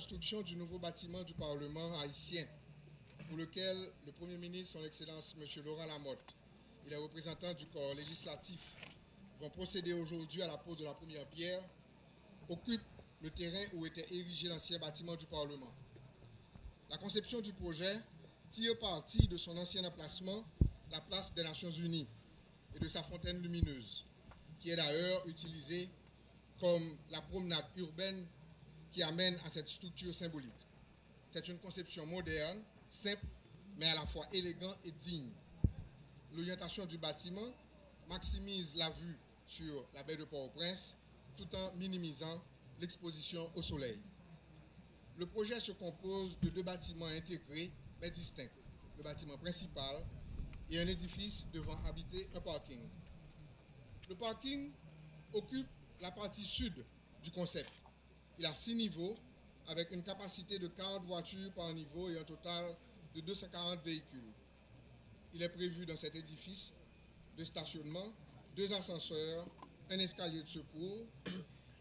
construction du nouveau bâtiment du Parlement haïtien, pour lequel le Premier ministre, son Excellence M. Laurent Lamotte, et les représentants du corps législatif vont procéder aujourd'hui à la pose de la première pierre, occupe le terrain où était érigé l'ancien bâtiment du Parlement. La conception du projet tire parti de son ancien emplacement, la place des Nations Unies, et de sa fontaine lumineuse, qui est d'ailleurs utilisée comme la promenade urbaine qui amène à cette structure symbolique. C'est une conception moderne, simple, mais à la fois élégante et digne. L'orientation du bâtiment maximise la vue sur la baie de Port-au-Prince tout en minimisant l'exposition au soleil. Le projet se compose de deux bâtiments intégrés mais distincts. Le bâtiment principal et un édifice devant habiter un parking. Le parking occupe la partie sud du concept. Il a 6 niveaux avec une capacité de 40 voitures par niveau et un total de 240 véhicules. Il est prévu dans cet édifice de stationnement, 2 ascenseurs, un escalier de secours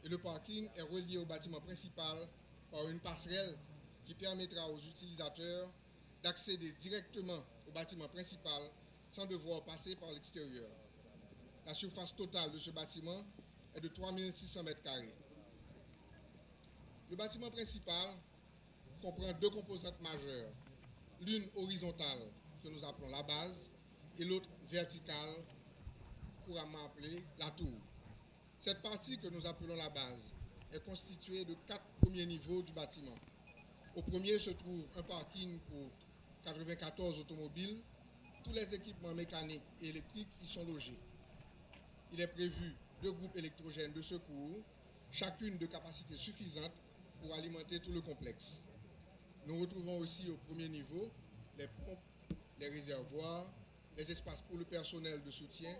et le parking est relié au bâtiment principal par une passerelle qui permettra aux utilisateurs d'accéder directement au bâtiment principal sans devoir passer par l'extérieur. La surface totale de ce bâtiment est de 3600 m². Le bâtiment principal comprend 2 composantes majeures, l'une horizontale que nous appelons la base et l'autre verticale, couramment appelée la tour. Cette partie que nous appelons la base est constituée de 4 premiers niveaux du bâtiment. Au premier se trouve un parking pour 94 automobiles. Tous les équipements mécaniques et électriques y sont logés. Il est prévu 2 groupes électrogènes de secours, chacune de capacité suffisante pour alimenter tout le complexe. Nous retrouvons aussi au premier niveau les pompes, les réservoirs, les espaces pour le personnel de soutien,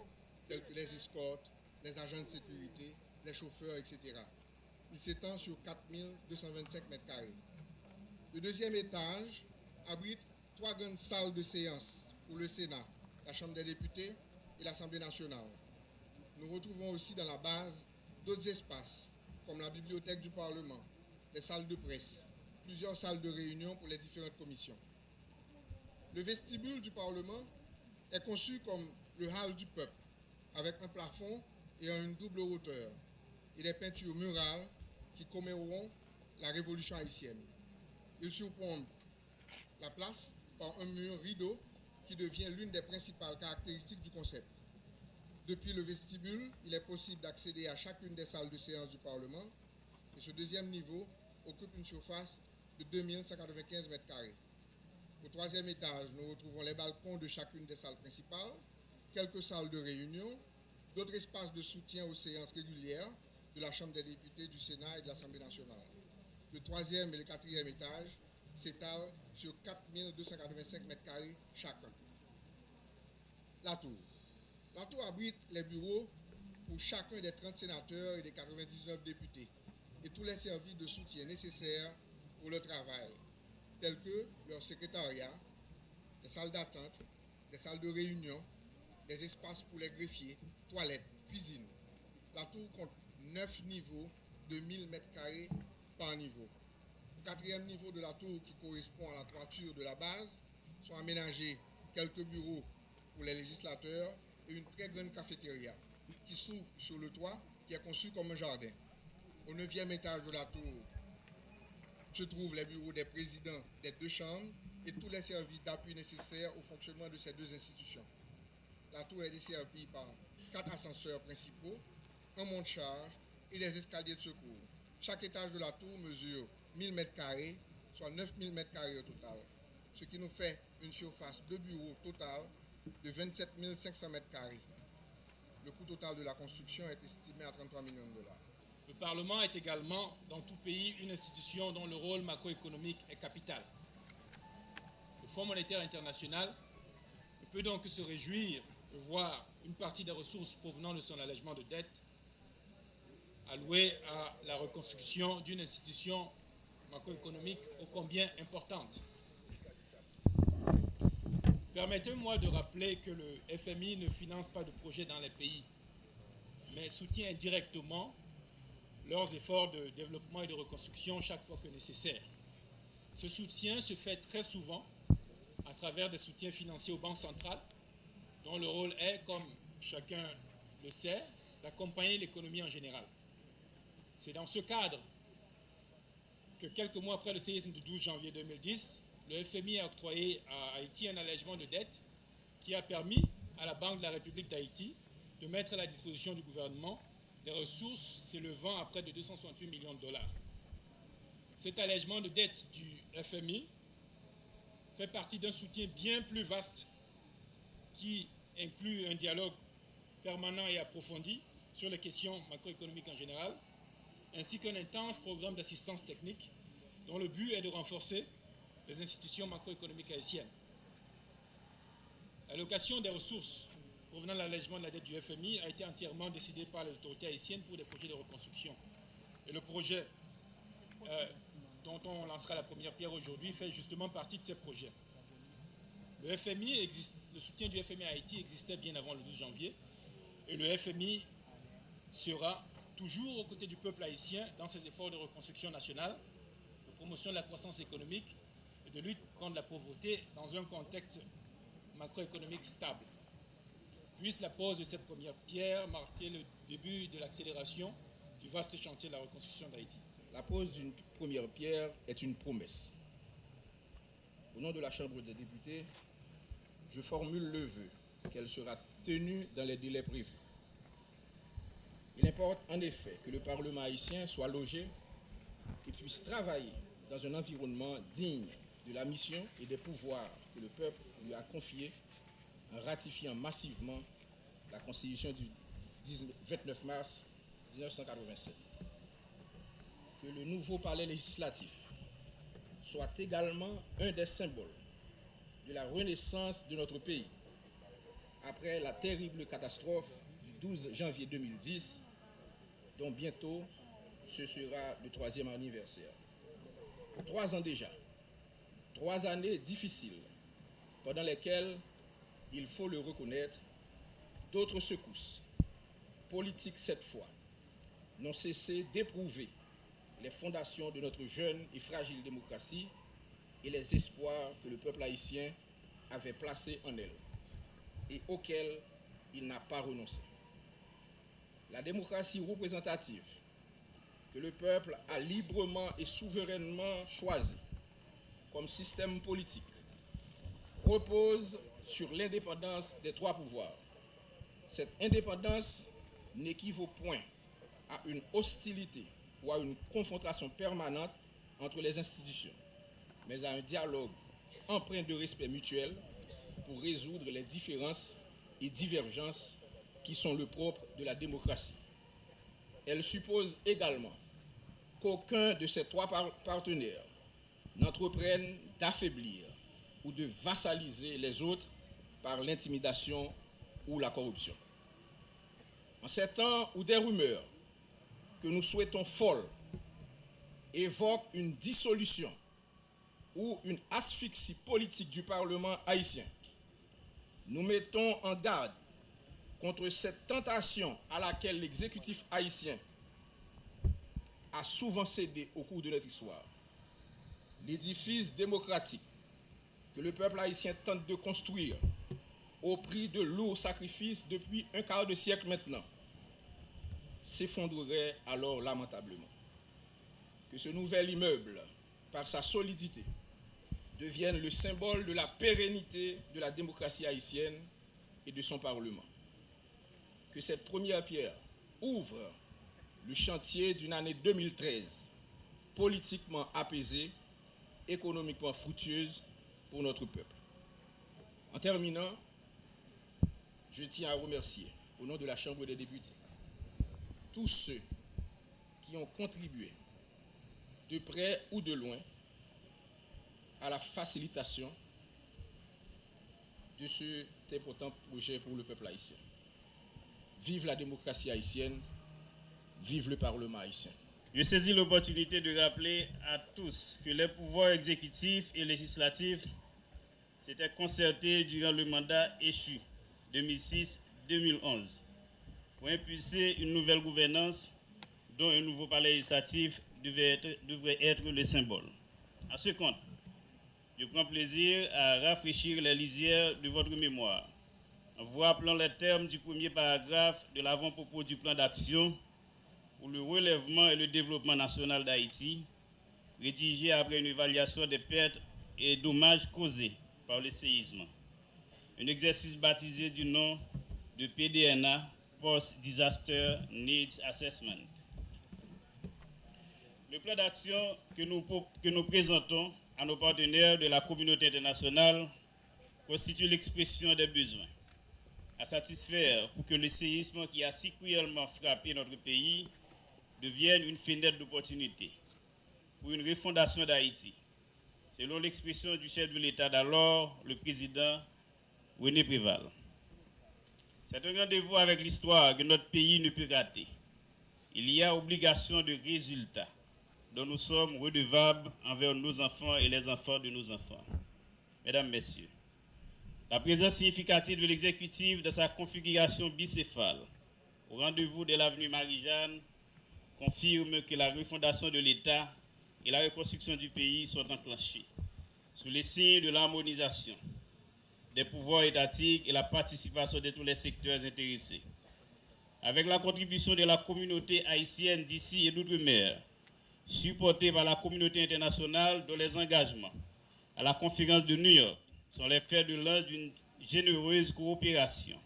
tels que les escortes, les agents de sécurité, les chauffeurs, etc. Il s'étend sur 4225 m². Le deuxième étage abrite 3 grandes salles de séance pour le Sénat, la Chambre des députés et l'Assemblée nationale. Nous retrouvons aussi dans la base d'autres espaces, comme la bibliothèque du Parlement, les salles de presse, plusieurs salles de réunion pour les différentes commissions. Le vestibule du Parlement est conçu comme le hall du peuple, avec un plafond et une double hauteur, et des peintures murales qui commémoreront la Révolution haïtienne. Il surplombe la place par un mur rideau qui devient l'une des principales caractéristiques du concept. Depuis le vestibule, il est possible d'accéder à chacune des salles de séance du Parlement et ce deuxième niveau occupe une surface de 2195 m². Au troisième étage, nous retrouvons les balcons de chacune des salles principales, quelques salles de réunion, d'autres espaces de soutien aux séances régulières de la Chambre des députés, du Sénat et de l'Assemblée nationale. Le troisième et le quatrième étage s'étalent sur 4285 m² chacun. La tour. La tour abrite les bureaux pour chacun des 30 sénateurs et des 99 députés et tous les services de soutien nécessaires pour le travail, tels que leur secrétariat, les salles d'attente, les salles de réunion, des espaces pour les greffiers, toilettes, cuisine. La tour compte 9 niveaux de 1000 m² par niveau. Au quatrième niveau de la tour, qui correspond à la toiture de la base, sont aménagés quelques bureaux pour les législateurs et une très grande cafétéria qui s'ouvre sur le toit, qui est conçu comme un jardin. Au 9e étage de la tour se trouvent les bureaux des présidents des 2 chambres et tous les services d'appui nécessaires au fonctionnement de ces 2 institutions. La tour est desservie par 4 ascenseurs principaux, un monte-charge et des escaliers de secours. Chaque étage de la tour mesure 1000 m², soit 9000 m² au total, ce qui nous fait une surface de bureau totale de 27 500 m². Le coût total de la construction est estimé à 33 millions de dollars. Le Parlement est également, dans tout pays, une institution dont le rôle macroéconomique est capital. Le Fonds monétaire international ne peut donc que se réjouir de voir une partie des ressources provenant de son allègement de dette allouée à la reconstruction d'une institution macroéconomique ô combien importante. Permettez-moi de rappeler que le FMI ne finance pas de projets dans les pays, mais soutient directement leurs efforts de développement et de reconstruction chaque fois que nécessaire. Ce soutien se fait très souvent à travers des soutiens financiers aux banques centrales, dont le rôle est, comme chacun le sait, d'accompagner l'économie en général. C'est dans ce cadre que quelques mois après le séisme du 12 janvier 2010, le FMI a octroyé à Haïti un allègement de dette qui a permis à la Banque de la République d'Haïti de mettre à la disposition du gouvernement des ressources s'élevant à près de 268 millions de dollars. Cet allègement de dette du FMI fait partie d'un soutien bien plus vaste qui inclut un dialogue permanent et approfondi sur les questions macroéconomiques en général, ainsi qu'un intense programme d'assistance technique dont le but est de renforcer les institutions macroéconomiques haïtiennes. L'allocation des ressources provenant de l'allègement de la dette du FMI a été entièrement décidée par les autorités haïtiennes pour des projets de reconstruction. Et le projet dont on lancera la première pierre aujourd'hui fait justement partie de ces projets. Le soutien du FMI à Haïti existait bien avant le 12 janvier et le FMI sera toujours aux côtés du peuple haïtien dans ses efforts de reconstruction nationale, de promotion de la croissance économique et de lutte contre la pauvreté dans un contexte macroéconomique stable. Puisse la pose de cette première pierre marquer le début de l'accélération du vaste chantier de la reconstruction d'Haïti. La pose d'une première pierre est une promesse. Au nom de la Chambre des députés, je formule le vœu qu'elle sera tenue dans les délais prévus. Il importe en effet que le Parlement haïtien soit logé et puisse travailler dans un environnement digne de la mission et des pouvoirs que le peuple lui a confiés en ratifiant massivement la Constitution du 29 mars 1987. Que le nouveau palais législatif soit également un des symboles de la renaissance de notre pays après la terrible catastrophe du 12 janvier 2010, dont bientôt ce sera le 3e anniversaire. 3 ans déjà, 3 années difficiles, pendant lesquelles, il faut le reconnaître, d'autres secousses, politiques cette fois, n'ont cessé d'éprouver les fondations de notre jeune et fragile démocratie et les espoirs que le peuple haïtien avait placés en elle et auxquels il n'a pas renoncé. La démocratie représentative que le peuple a librement et souverainement choisie comme système politique repose sur l'indépendance des 3 pouvoirs. Cette indépendance n'équivaut point à une hostilité ou à une confrontation permanente entre les institutions, mais à un dialogue empreint de respect mutuel pour résoudre les différences et divergences qui sont le propre de la démocratie. Elle suppose également qu'aucun de ces 3 partenaires n'entreprenne d'affaiblir ou de vassaliser les autres par l'intimidation ou la corruption. En ces temps où des rumeurs que nous souhaitons folles évoquent une dissolution ou une asphyxie politique du Parlement haïtien, nous mettons en garde contre cette tentation à laquelle l'exécutif haïtien a souvent cédé au cours de notre histoire. L'édifice démocratique que le peuple haïtien tente de construire au prix de lourds sacrifices depuis un quart de siècle maintenant s'effondrerait alors lamentablement. Que ce nouvel immeuble, par sa solidité, devienne le symbole de la pérennité de la démocratie haïtienne et de son Parlement. Que cette première pierre ouvre le chantier d'une année 2013 politiquement apaisée, économiquement fructueuse pour notre peuple. En terminant, je tiens à remercier, au nom de la Chambre des députés, tous ceux qui ont contribué, de près ou de loin, à la facilitation de cet important projet pour le peuple haïtien. Vive la démocratie haïtienne, vive le Parlement haïtien. Je saisis l'opportunité de rappeler à tous que les pouvoirs exécutifs et législatifs s'étaient concertés durant le mandat échu 2006-2011 pour impulser une nouvelle gouvernance dont un nouveau palais législatif devrait être le symbole. À ce compte, je prends plaisir à rafraîchir les lisières de votre mémoire en vous rappelant les termes du premier paragraphe de l'avant-propos du plan d'action pour le relèvement et le développement national d'Haïti, rédigé après une évaluation des pertes et dommages causés par le séisme. Un exercice baptisé du nom de PDNA, Post-Disaster Needs Assessment. Le plan d'action que nous présentons à nos partenaires de la communauté internationale constitue l'expression des besoins à satisfaire pour que le séisme qui a si cruellement frappé notre pays devienne une fenêtre d'opportunité pour une refondation d'Haïti, selon l'expression du chef de l'État d'alors, le président René Préval. C'est un rendez-vous avec l'histoire que notre pays ne peut rater. Il y a obligation de résultat dont nous sommes redevables envers nos enfants et les enfants de nos enfants. Mesdames, Messieurs, la présence significative de l'exécutif dans sa configuration bicéphale au rendez-vous de l'avenue Marie-Jeanne confirme que la refondation de l'État et la reconstruction du pays sont enclenchées sous les signes de l'harmonisation des pouvoirs étatiques et la participation de tous les secteurs intéressés. Avec la contribution de la communauté haïtienne d'ici et d'outre-mer, supportée par la communauté internationale dont les engagements à la conférence de New York sont les fers de lance d'une généreuse coopération,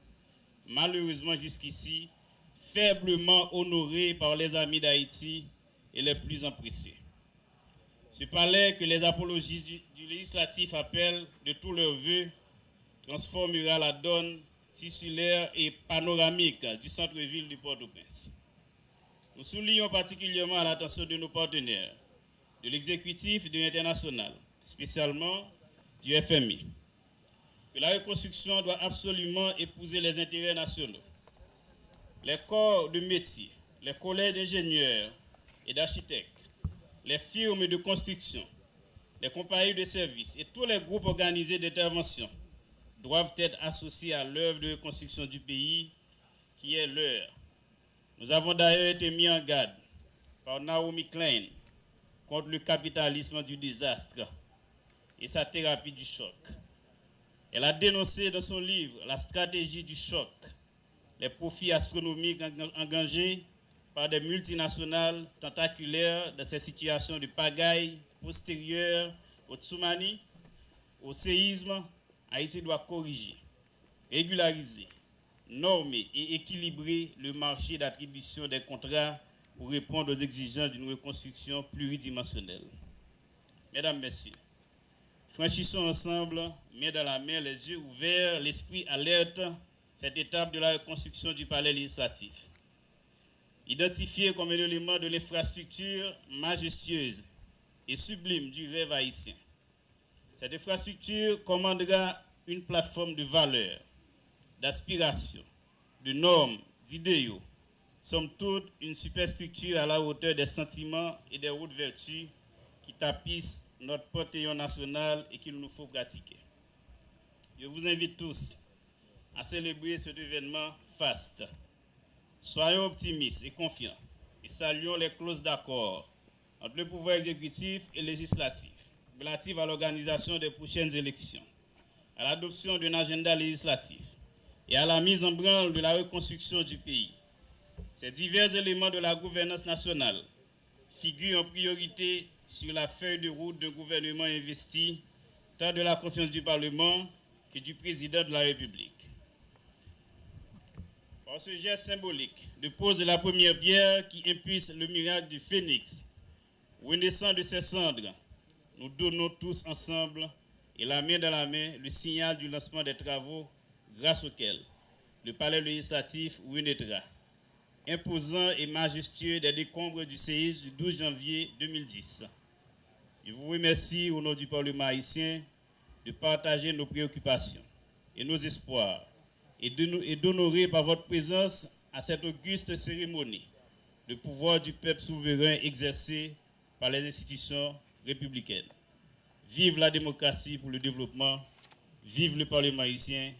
malheureusement jusqu'ici faiblement honorée par les amis d'Haïti et les plus empressés. Ce palais que les apologistes du législatif appellent de tous leurs vœux transformera la donne tissulaire et panoramique du centre-ville du Port-au-Prince. Nous soulignons particulièrement à l'attention de nos partenaires, de l'exécutif et de l'international, spécialement du FMI, que la reconstruction doit absolument épouser les intérêts nationaux. Les corps de métier, les collèges d'ingénieurs et d'architectes, les firmes de construction, les compagnies de services et tous les groupes organisés d'intervention doivent être associés à l'œuvre de reconstruction du pays qui est leur. Nous avons d'ailleurs été mis en garde par Naomi Klein contre le capitalisme du désastre et sa thérapie du choc. Elle a dénoncé dans son livre La stratégie du choc les profits astronomiques engagés par des multinationales tentaculaires dans ces situations de pagaille postérieures au tsunami, au séisme. Haïti doit corriger, régulariser, normer et équilibrer le marché d'attribution des contrats pour répondre aux exigences d'une reconstruction pluridimensionnelle. Mesdames, Messieurs, franchissons ensemble, main dans la main, les yeux ouverts, l'esprit alerte, cette étape de la reconstruction du palais législatif. Identifiée comme un élément de l'infrastructure majestueuse et sublime du rêve haïtien. Cette infrastructure commandera une plateforme de valeurs, d'aspirations, de normes, d'idéaux, somme toute une superstructure à la hauteur des sentiments et des hautes vertus qui tapissent notre panthéon national et qu'il nous faut pratiquer. Je vous invite tous à célébrer cet événement faste. Soyons optimistes et confiants et saluons les clauses d'accord entre le pouvoir exécutif et législatif relative à l'organisation des prochaines élections, à l'adoption d'un agenda législatif et à la mise en branle de la reconstruction du pays. Ces divers éléments de la gouvernance nationale figurent en priorité sur la feuille de route d'un gouvernement investi tant de la confiance du Parlement que du président de la République. Par ce geste symbolique de pose de la première pierre qui impulse le miracle du phénix, renaissant de ses cendres, nous donnons tous ensemble et la main dans la main le signal du lancement des travaux grâce auquel le palais législatif renaîtra, imposant et majestueux des décombres du séisme du 12 janvier 2010. Je vous remercie au nom du Parlement haïtien de partager nos préoccupations et nos espoirs et d'honorer par votre présence à cette auguste cérémonie le pouvoir du peuple souverain exercé par les institutions républicaines. Vive la démocratie pour le développement, vive le Parlement haïtien,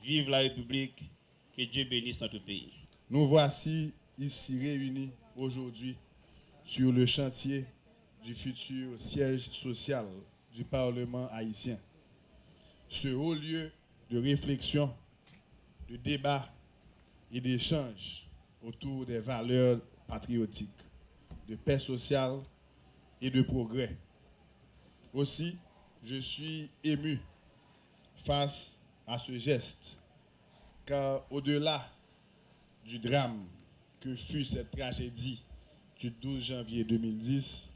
vive la République, que Dieu bénisse notre pays. Nous voici ici réunis aujourd'hui sur le chantier du futur siège social du Parlement haïtien. Ce haut lieu de réflexion, de débat et d'échange autour des valeurs patriotiques, de paix sociale et de progrès. Aussi, je suis ému face à ce geste, car au-delà du drame que fut cette tragédie du 12 janvier 2010,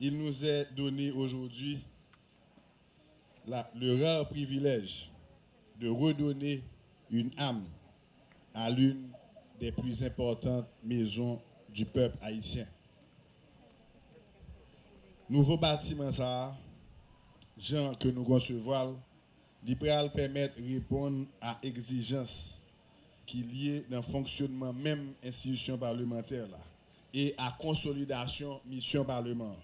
il nous est donné aujourd'hui le rare privilège de redonner une âme à l'une des plus importantes maisons du peuple haïtien. Nouveau bâtiment ça, gens que nous concevons, il peut permettre de répondre à exigences qui liées dans le fonctionnement même institution parlementaire là et à consolidation mission parlement.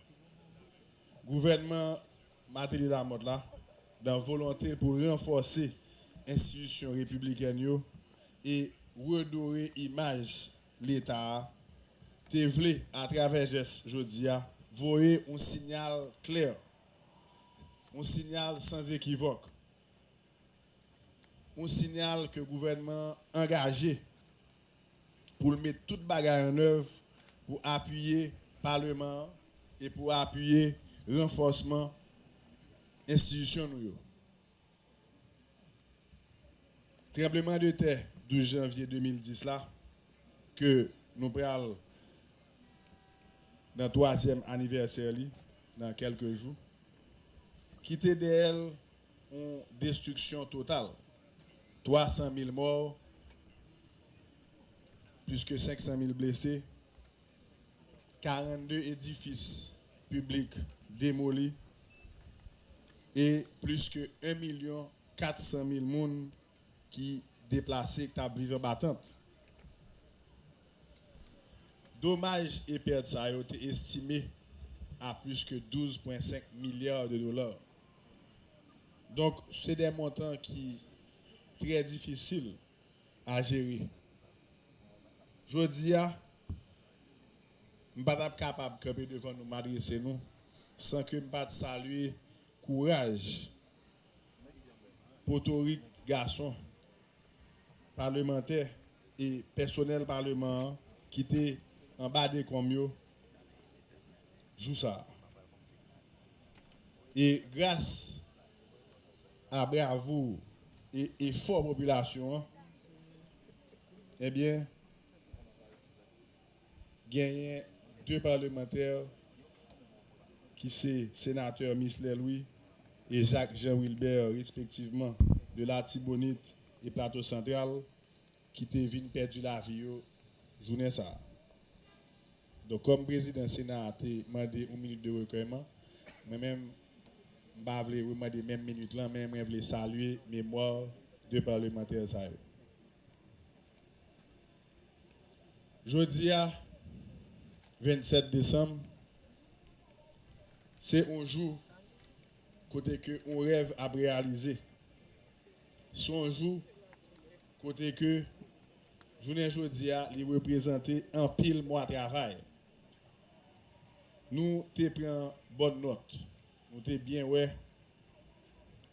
Gouvernement Matéli Lamotte là dans volonté pour renforcer institution républicaine et redorer image l'État te vle à travers geste jodia voyer un signal clair, un signal sans équivoque, un signal que le gouvernement engagé pour mettre toute bagarre en œuvre pour appuyer le Parlement et pour appuyer le renforcement de l'institution. Tremblement de terre 12 janvier 2010 là, que nous prenons dans le 3e anniversaire dans quelques jours, qui était derrière une destruction totale. 300 000 morts, plus que 500 000 blessés, 42 édifices publics démolis et plus que 1 400 000 personnes qui déplacés, qui vivent en battante. Dommages et pertes ça ont été estimés à plus que 12,5 milliards de dollars. Donc, c'est des montants qui sont très difficiles à gérer. Je dis, je ne suis pas capable de camper devant nous, m'adresser nous, sans que je ne salue courage, potorique, garçon, parlementaire et personnel parlement qui était en bas des communes, joue ça. Et grâce à bravoure et effort population, eh bien, gagné 2 parlementaires qui sont sénateur Michelet Louis et Jacques Jean Wilbert respectivement de la Tibonite et Plateau Central qui étaient venus perdre la vie journée ça. Donc comme président du Sénat a demandé 1 minute de recueillement, moi-même je ne vais pas demander même minute là, mais je veux saluer mémoire de parlementaires ça. Jeudi à 27 décembre, c'est un jour côté que on rêve à réaliser. C'est un jour côté que journée jeudi a li représenter un pile mois de travail. Nous te prend bonne note. Nous te bien ouais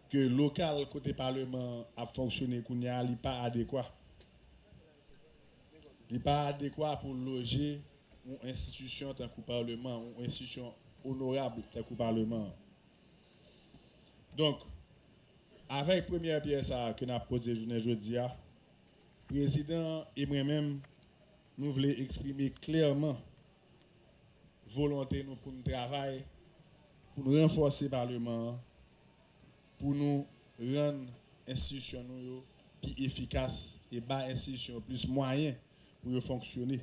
que local côté parlement a fonctionné kounya li pas adéquat. Il n'est pas adéquat pour loger une institution tant que parlement, une institution honorable tant que parlement. Donc, avec la première pièce que nous avons posée journée jeudi, le président et moi-même, nous voulons exprimer clairement volonté nous pour nous travailler, pour nous renforcer le Parlement, pour nous rendre l'institution plus efficace et bas institution plus moyen pour fonctionner.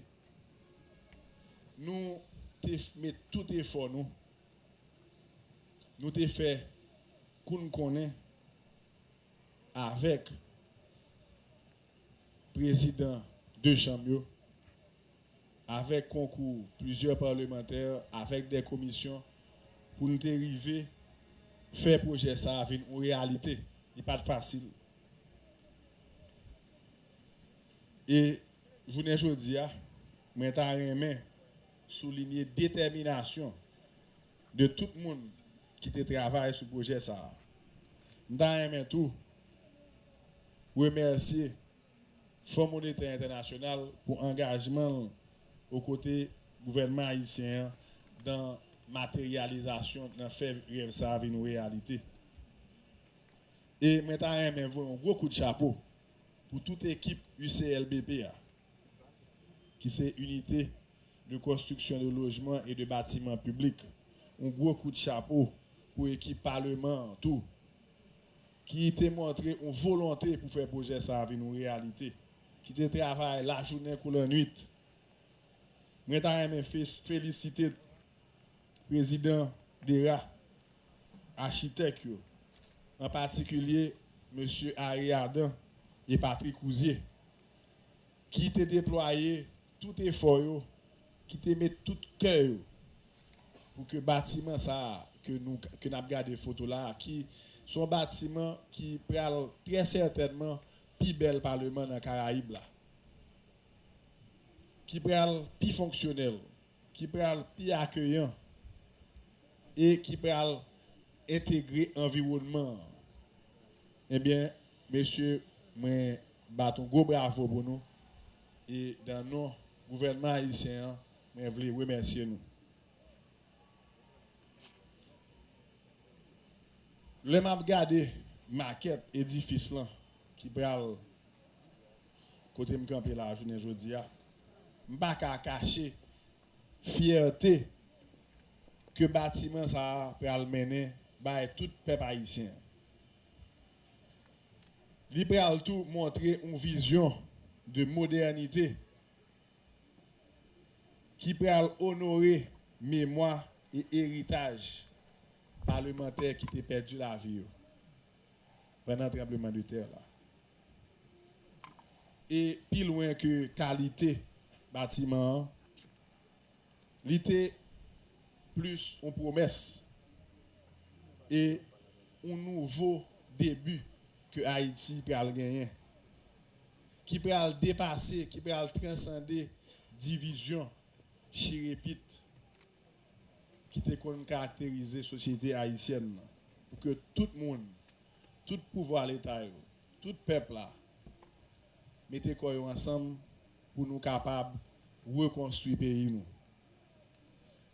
Nous mettons tout effort nous te fait qu'on connaît avec président de chambre, avec concours plusieurs parlementaires, avec des commissions pour nous arriver faire projet ça avec une réalité. Il n'est pas facile. Et journée aujourd'hui, je t'ai souligner détermination de tout le monde qui travaille sur le projet ça. Nous avons tout remercier Fonds monétaire international pour engagement aux côtés du gouvernement haïtien dans matérialisation dans faire rêve ça avec une réalité. Et maintenant, un gros coup de chapeau pour toute équipe UCLBPA, qui c'est unité de construction de logements et de bâtiments publics. Un gros coup de chapeau pour l'équipe Parlement, tout, qui était montré une volonté pour faire projet ça avec une réalité, qui te travaille la journée pour la nuit. Maintenant, je féliciter le président DERA, architecte, en particulier M. Harry Ardan et Patrick Ouzier, qui te déployé tout effort, qui te met tout cœur pour que le bâtiment ça, que nous avons gardé photo là, qui sont bâtiments qui prennent très certainement plus bel parlement dans les Caraïbes là, qui prennent plus fonctionnel, qui prennent plus accueillant et qui prennent intégrer l'environnement. Eh bien, monsieur, moi, bâton gros bravo pour nous et dans nos gouvernements haïtiens, je voulais remercier nous. Le m'a regardé maquette édifice là qui pral côté me camper la journée aujourd'hui a m'pas ka cacher fierté que bâtiment ça pral mener by tout peuple haïtien. Li pral tout montrer une vision de modernité qui pral honorer mémoire et héritage parlementaire qui t'a perdu la vie pendant le tremblement de terre là. Et plus loin que qualité bâtiment, l'était plus une promesse et un nouveau début que Haïti peut gagner, qui peut dépasser, qui peut transcender division, chirépite, qui te caractériser la société haïtienne pour que tout le monde, tout pouvoir l'État, tout peuple là, mettez quoi ensemble pour nous capables de reconstruire le pays nous.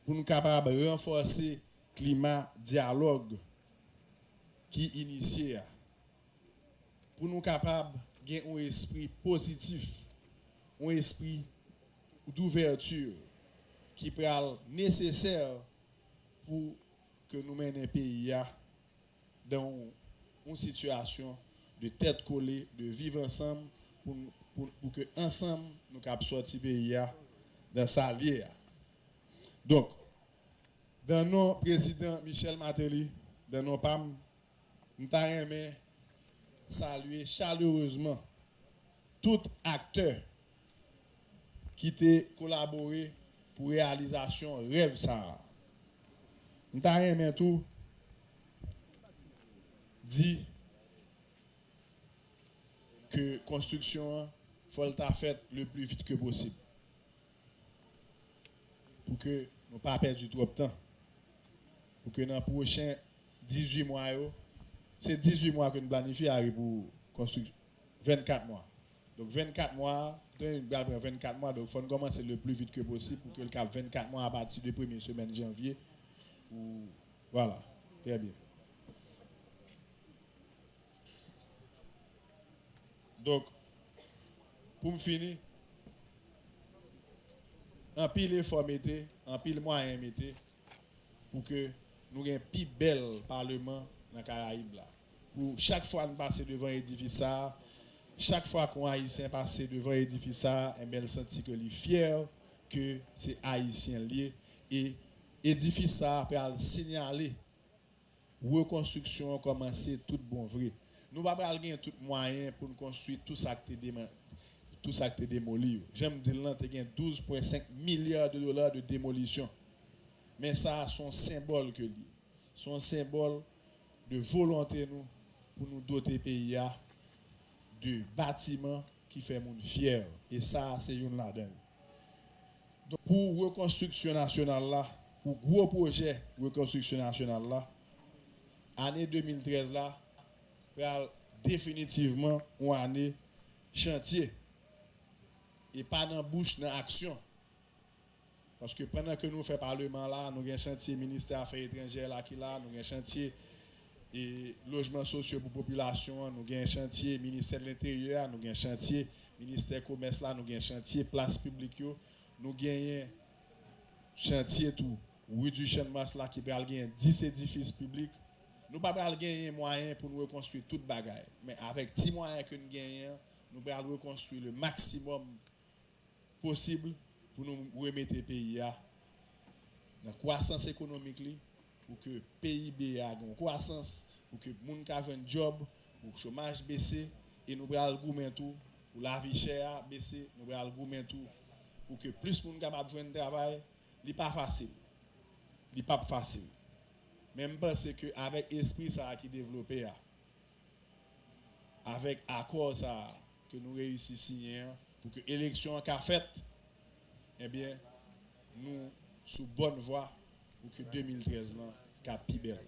Pour nous capables de renforcer le climat dialogue qui est initié. Pour nous capables de gagner un esprit positif, un esprit d'ouverture qui est nécessaire pour que nous menions un pays dans une situation de tête collée, de vivre ensemble, pour que ensemble nous puissions sortir le pays dans sa lière. Donc, dans nos présidents Michel Martelly, dans nos PAM, nous avons saluer chaleureusement tout acteur qui a collaboré pour la réalisation rêve ça. Nous avons tout dit que la construction faut être faite le plus vite que possible pour que nous ne pas perdre trop de temps, pour que dans les prochains 18 mois, c'est 18 mois que nous planifions pour construire 24 mois. Donc 24 mois, 24 mois, donc il faut commencer le plus vite que possible pour que le cap 24 mois à partir de la première semaine de janvier. Voilà, très bien. Donc, pour me finir, en pile effort mettez, en pile moyen mettez, pour que nous ayons un plus bel parlement dans les Caraïbes là. Pour chaque fois nous passer devant l'édifice ça, chaque fois qu'on haïtien passe devant l'édifice ça, et bien le senti que il est fier que c'est haïtien lié et édifice ça peut signaler reconstruction commencer tout bon vrai. Nous pas gagner tout moyen pour nous construire tout ça qui est démoli. J'aime dire là tu gain 12,5 milliards de dollars de démolition. Mais ça son symbole que lui. Son symbole de volonté nous pour nous doter pays de bâtiments qui fait monde fier et ça c'est une là-dedans. Donc, pour reconstruction nationale là, pour gros projet reconstruction nationale là, année 2013 là, définitivement une année chantier et pas dans bouche dans action. Parce que pendant que nous faisons parlement là, nous avons un chantier ministère des Affaires étrangères là qui là, nous avons un chantier et logements sociaux pour la population, nous avons un chantier ministère de l'Intérieur, nous avons un chantier ministère du Commerce là, nous avons un chantier place publique, nous avons un chantier tout, rue du Champ de Mars là qui va gagner 10 édifices publics. Nous ne pouvons pas gagner moyen pour nous reconstruire toute bagaille, mais avec 10 moyens que nous gagnons, nous pouvons reconstruire le maximum possible pour nous remettre le pays à la croissance économique, pour que le PIB ait une croissance, pour que les gens aient un job, pour que le chômage baisse, et nous allons le tout, pour la vie chère baisser, nous allons le tout, pour que plus de gens aient besoin de travail, ce n'est pas facile. Ce n'est pas facile. Même parce qu'avec l'esprit qui est développé, avec l'accord que nous réussissons à signer, pour que l'élection qu'a faite, eh bien, nous sous bonne voie pour que 2013 là, soit plus belle.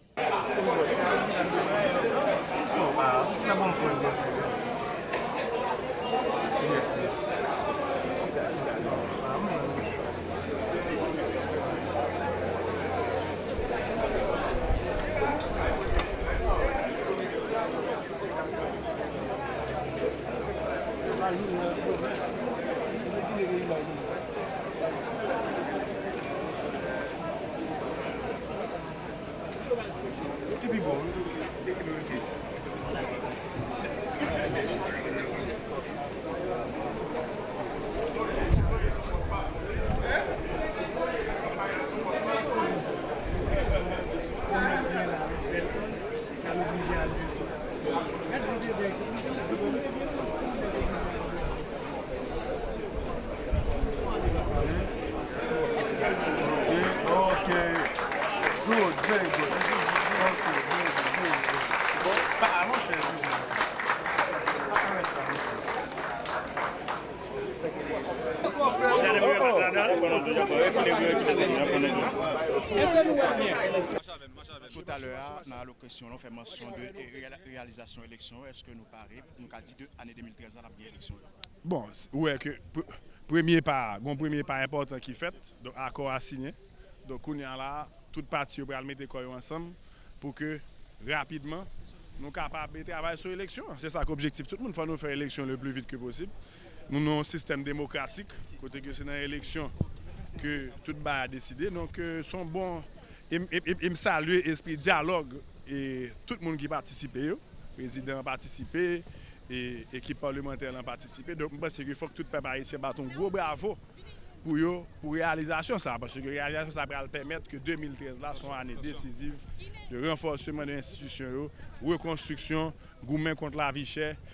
Tout à l'heure, dans la question, on fait mention de réalisation de l'élection. Est-ce que nous parlons, nous avons dit de l'année 2013 à la première élection? Bon, ouais, que premier pas important qui fait, donc accord à signer. Donc, on y a là, toute partie pour mettre les corps ensemble pour que rapidement nous sommes capables de travailler sur l'élection. C'est ça l'objectif. Tout le monde faut nous faire l'élection le plus vite que possible. Nous avons un système démocratique, côté que c'est dans l'élection que tout le monde a décidé. Donc, sont bons. Il me salue l'esprit dialogue et tout le monde qui participe, le président a participé et l'équipe parlementaire a participé. Donc, je pense qu'il faut que tout le peuple haïtien batte un gros bravo pour réalisation ça, parce que réalisation ça va permettre que 2013 là soit une année décisive de renforcement de l'institution, reconstruction, gourmet contre la vie chère